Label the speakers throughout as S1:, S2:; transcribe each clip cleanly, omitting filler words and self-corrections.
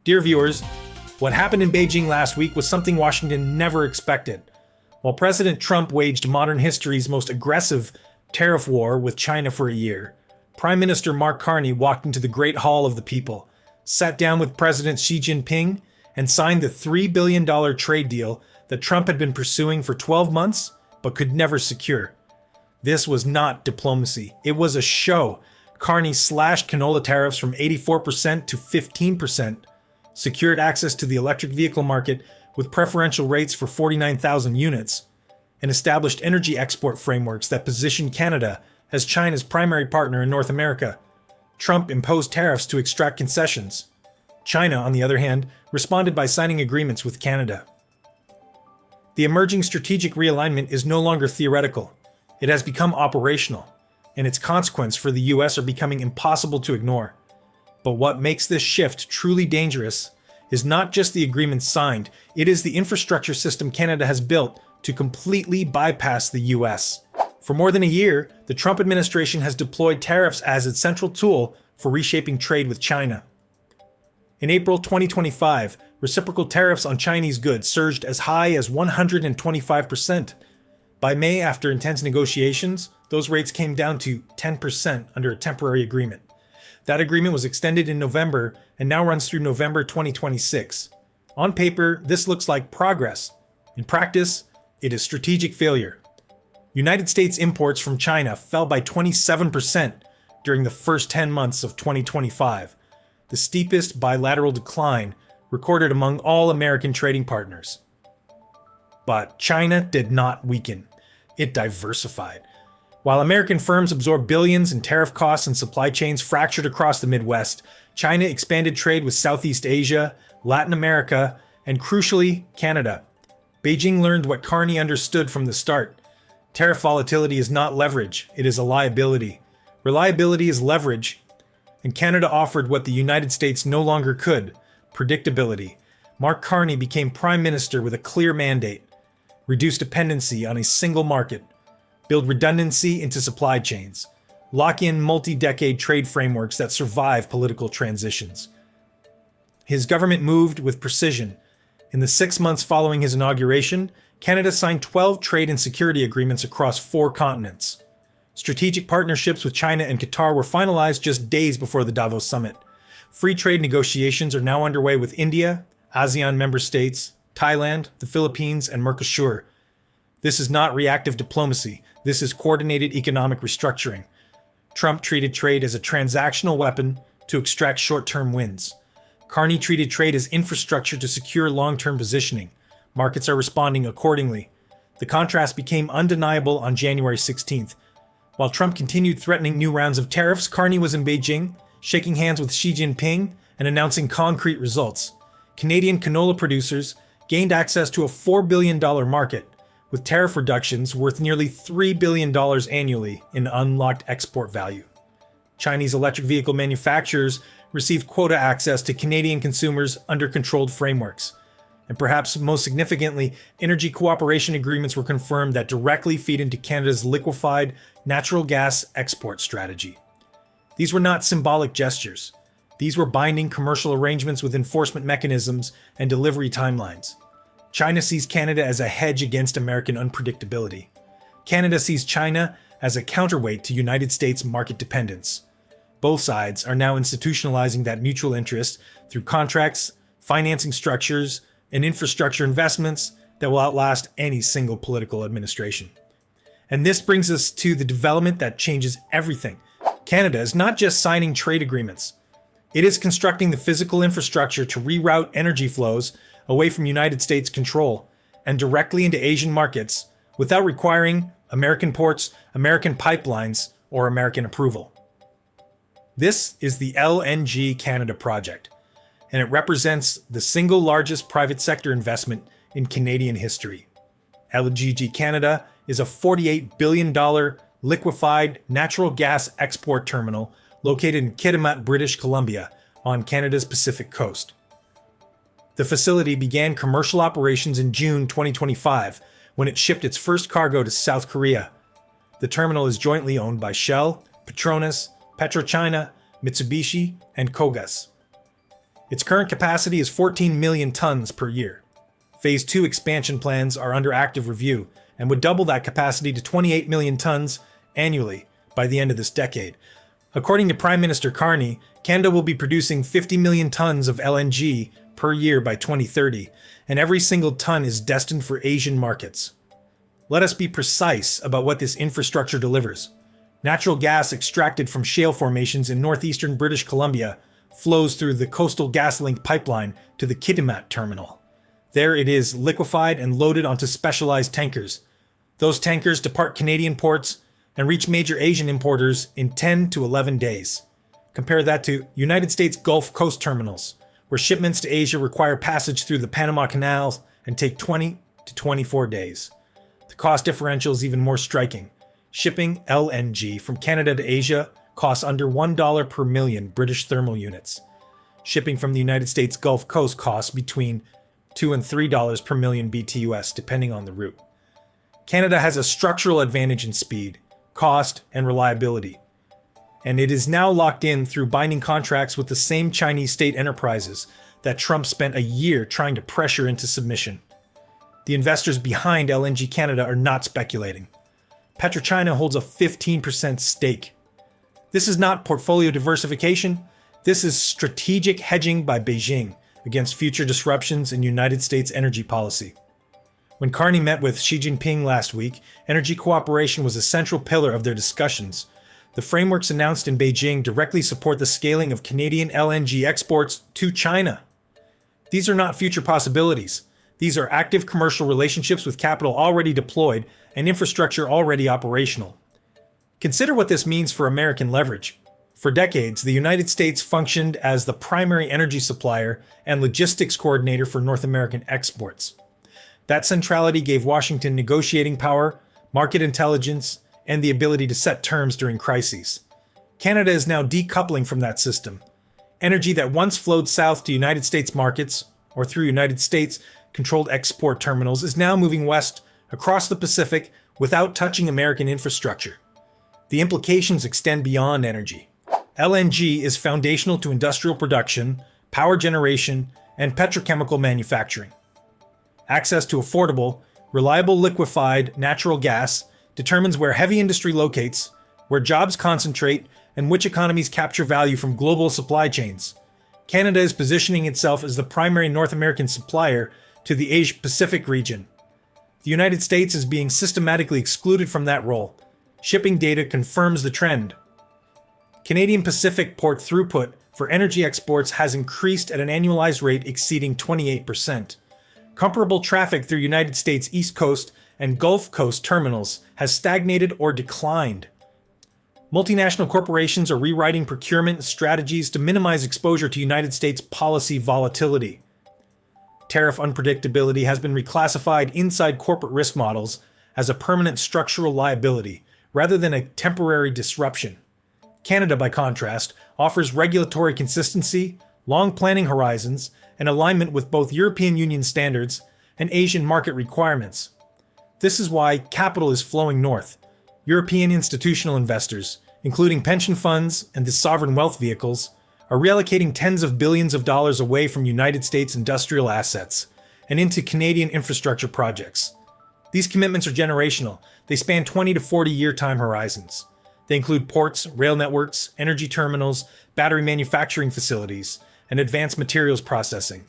S1: Dear viewers, what happened in Beijing last week was something Washington never expected. While President Trump waged modern history's most aggressive tariff war with China for a year, Prime Minister Mark Carney walked into the Great Hall of the People, sat down with President Xi Jinping, and signed the $3 billion trade deal that Trump had been pursuing for 12 months but could never secure. This was not diplomacy. It was a show. Carney slashed canola tariffs from 84% to 15%, secured access to the electric vehicle market with preferential rates for 49,000 units, and established energy export frameworks that positioned Canada as China's primary partner in North America. Trump imposed tariffs to extract concessions. China, on the other hand, responded by signing agreements with Canada. The emerging strategic realignment is no longer theoretical. It has become operational, and its consequences for the US are becoming impossible to ignore. But what makes this shift truly dangerous is not just the agreements signed, it is the infrastructure system Canada has built to completely bypass the US. For more than a year, the Trump administration has deployed tariffs as its central tool for reshaping trade with China. In April 2025, reciprocal tariffs on Chinese goods surged as high as 125%. By May, after intense negotiations, those rates came down to 10% under a temporary agreement. That agreement was extended in November and now runs through November 2026. On paper, this looks like progress. In practice, it is strategic failure. United States imports from China fell by 27% during the first 10 months of 2025, the steepest bilateral decline recorded among all American trading partners. But China did not weaken. It diversified. While American firms absorbed billions in tariff costs and supply chains fractured across the Midwest, China expanded trade with Southeast Asia, Latin America, and crucially, Canada. Beijing learned what Carney understood from the start. Tariff volatility is not leverage, it is a liability. Reliability is leverage, and Canada offered what the United States no longer could: predictability. Mark Carney became Prime Minister with a clear mandate: reduce dependency on a single market, build redundancy into supply chains, lock in multi-decade trade frameworks that survive political transitions. His government moved with precision. In the 6 months following his inauguration, Canada signed 12 trade and security agreements across 4 continents. Strategic partnerships with China and Qatar were finalized just days before the Davos summit. Free trade negotiations are now underway with India, ASEAN member states, Thailand, the Philippines, and Mercosur. This is not reactive diplomacy. This is coordinated economic restructuring. Trump treated trade as a transactional weapon to extract short-term wins. Carney treated trade as infrastructure to secure long-term positioning. Markets are responding accordingly. The contrast became undeniable on January 16th. While Trump continued threatening new rounds of tariffs, Carney was in Beijing, shaking hands with Xi Jinping and announcing concrete results. Canadian canola producers gained access to a $4 billion market, with tariff reductions worth nearly $3 billion annually in unlocked export value. Chinese electric vehicle manufacturers received quota access to Canadian consumers under controlled frameworks. And perhaps most significantly, energy cooperation agreements were confirmed that directly feed into Canada's liquefied natural gas export strategy. These were not symbolic gestures. These were binding commercial arrangements with enforcement mechanisms and delivery timelines. China sees Canada as a hedge against American unpredictability. Canada sees China as a counterweight to United States market dependence. Both sides are now institutionalizing that mutual interest through contracts, financing structures, and infrastructure investments that will outlast any single political administration. And this brings us to the development that changes everything. Canada is not just signing trade agreements. It is constructing the physical infrastructure to reroute energy flows away from United States control and directly into Asian markets without requiring American ports, American pipelines, or American approval. This is the LNG Canada project, and it represents the single largest private sector investment in Canadian history. LNG Canada is a $48 billion liquefied natural gas export terminal located in Kitimat, British Columbia, on Canada's Pacific coast. The facility began commercial operations in June 2025 when it shipped its first cargo to South Korea. The terminal is jointly owned by Shell, Petronas, PetroChina, Mitsubishi, and Kogas. Its current capacity is 14 million tons per year. Phase 2 expansion plans are under active review and would double that capacity to 28 million tons annually by the end of this decade. According to Prime Minister Carney, Canada will be producing 50 million tons of LNG per year by 2030, and every single ton is destined for Asian markets. Let us be precise about what this infrastructure delivers. Natural gas extracted from shale formations in northeastern British Columbia flows through the Coastal GasLink pipeline to the Kitimat terminal. There it is liquefied and loaded onto specialized tankers. Those tankers depart Canadian ports and reach major Asian importers in 10 to 11 days. Compare that to United States Gulf Coast terminals, where shipments to Asia require passage through the Panama Canal and take 20 to 24 days. The cost differential is even more striking. Shipping LNG from Canada to Asia costs under $1 per million British thermal units. Shipping from the United States Gulf Coast costs between $2 and $3 per million BTUS, depending on the route. Canada has a structural advantage in speed, cost, and reliability, and it is now locked in through binding contracts with the same Chinese state enterprises that Trump spent a year trying to pressure into submission. The investors behind LNG Canada are not speculating. PetroChina holds a 15% stake. This is not portfolio diversification. This is strategic hedging by Beijing against future disruptions in United States energy policy. When Carney met with Xi Jinping last week, energy cooperation was a central pillar of their discussions. The frameworks announced in Beijing directly support the scaling of Canadian LNG exports to China. These are not future possibilities. These are active commercial relationships with capital already deployed and infrastructure already operational. Consider what this means for American leverage. For decades, the United States functioned as the primary energy supplier and logistics coordinator for North American exports. That centrality gave Washington negotiating power, market intelligence, and the ability to set terms during crises. Canada is now decoupling from that system. Energy that once flowed south to United States markets, or through United States-controlled export terminals, is now moving west across the Pacific without touching American infrastructure. The implications extend beyond energy. LNG is foundational to industrial production, power generation, and petrochemical manufacturing. Access to affordable, reliable liquefied natural gas determines where heavy industry locates, where jobs concentrate, and which economies capture value from global supply chains. Canada is positioning itself as the primary North American supplier to the Asia-Pacific region. The United States is being systematically excluded from that role. Shipping data confirms the trend. Canadian Pacific port throughput for energy exports has increased at an annualized rate exceeding 28%. Comparable traffic through United States East Coast and Gulf Coast terminals has stagnated or declined. Multinational corporations are rewriting procurement strategies to minimize exposure to United States policy volatility. Tariff unpredictability has been reclassified inside corporate risk models as a permanent structural liability rather than a temporary disruption. Canada, by contrast, offers regulatory consistency, long planning horizons, and alignment with both European Union standards and Asian market requirements. This is why capital is flowing north. European institutional investors, including pension funds and the sovereign wealth vehicles, are reallocating tens of billions of dollars away from United States industrial assets and into Canadian infrastructure projects. These commitments are generational. They span 20 to 40-year time horizons. They include ports, rail networks, energy terminals, battery manufacturing facilities, and advanced materials processing,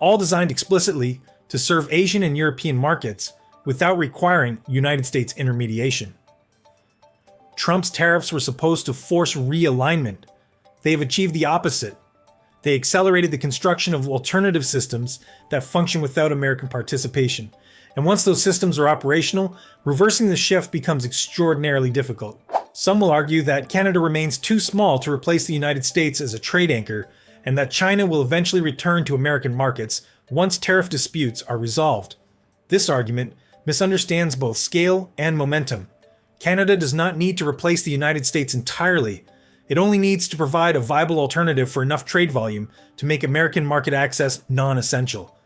S1: all designed explicitly to serve Asian and European markets without requiring United States intermediation. Trump's tariffs were supposed to force realignment. They have achieved the opposite. They accelerated the construction of alternative systems that function without American participation. And once those systems are operational, reversing the shift becomes extraordinarily difficult. Some will argue that Canada remains too small to replace the United States as a trade anchor, and that China will eventually return to American markets once tariff disputes are resolved. This argument misunderstands both scale and momentum. Canada does not need to replace the United States entirely. It only needs to provide a viable alternative for enough trade volume to make American market access non-essential.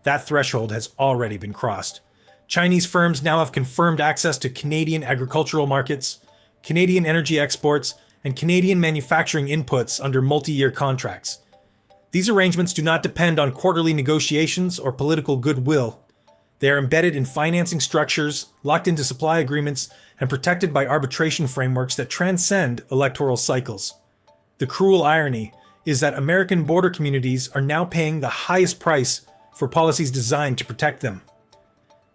S1: That threshold has already been crossed. Chinese firms now have confirmed access to Canadian agricultural markets, Canadian energy exports, and Canadian manufacturing inputs under multi-year contracts. These arrangements do not depend on quarterly negotiations or political goodwill. They are embedded in financing structures, locked into supply agreements, and protected by arbitration frameworks that transcend electoral cycles. The cruel irony is that American border communities are now paying the highest price for policies designed to protect them.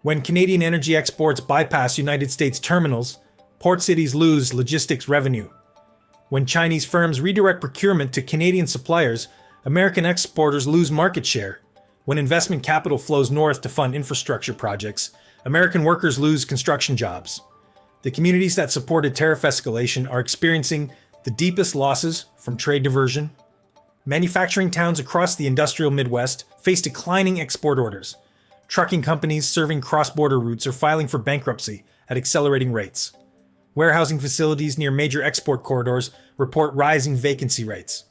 S1: When Canadian energy exports bypass United States terminals, port cities lose logistics revenue. When Chinese firms redirect procurement to Canadian suppliers, American exporters lose market share. When investment capital flows north to fund infrastructure projects, American workers lose construction jobs. The communities that supported tariff escalation are experiencing the deepest losses from trade diversion. Manufacturing towns across the industrial Midwest face declining export orders. Trucking companies serving cross-border routes are filing for bankruptcy at accelerating rates. Warehousing facilities near major export corridors report rising vacancy rates.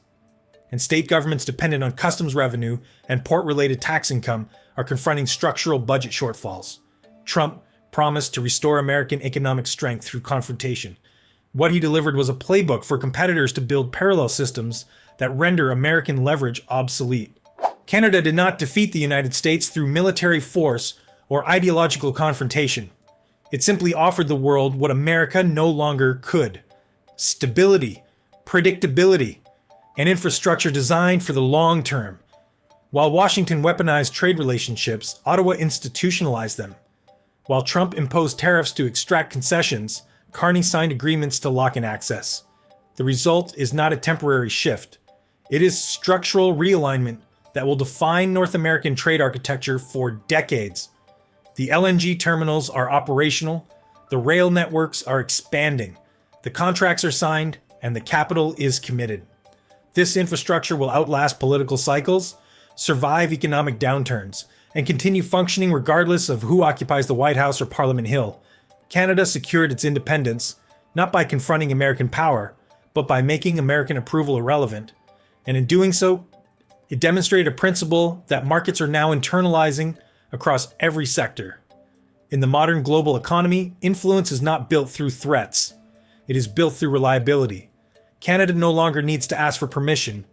S1: And state governments dependent on customs revenue and port-related tax income are confronting structural budget shortfalls. Trump promised to restore American economic strength through confrontation. What he delivered was a playbook for competitors to build parallel systems that render American leverage obsolete. Canada did not defeat the United States through military force or ideological confrontation. It simply offered the world what America no longer could: stability, predictability, and infrastructure designed for the long term. While Washington weaponized trade relationships, Ottawa institutionalized them. While Trump imposed tariffs to extract concessions, Carney signed agreements to lock in access. The result is not a temporary shift. It is structural realignment that will define North American trade architecture for decades. The LNG terminals are operational, the rail networks are expanding, the contracts are signed, and the capital is committed. This infrastructure will outlast political cycles, survive economic downturns, and continue functioning regardless of who occupies the White House or Parliament Hill. Canada secured its independence, not by confronting American power, but by making American approval irrelevant. And in doing so, it demonstrated a principle that markets are now internalizing across every sector. In the modern global economy, influence is not built through threats. It is built through reliability. Canada no longer needs to ask for permission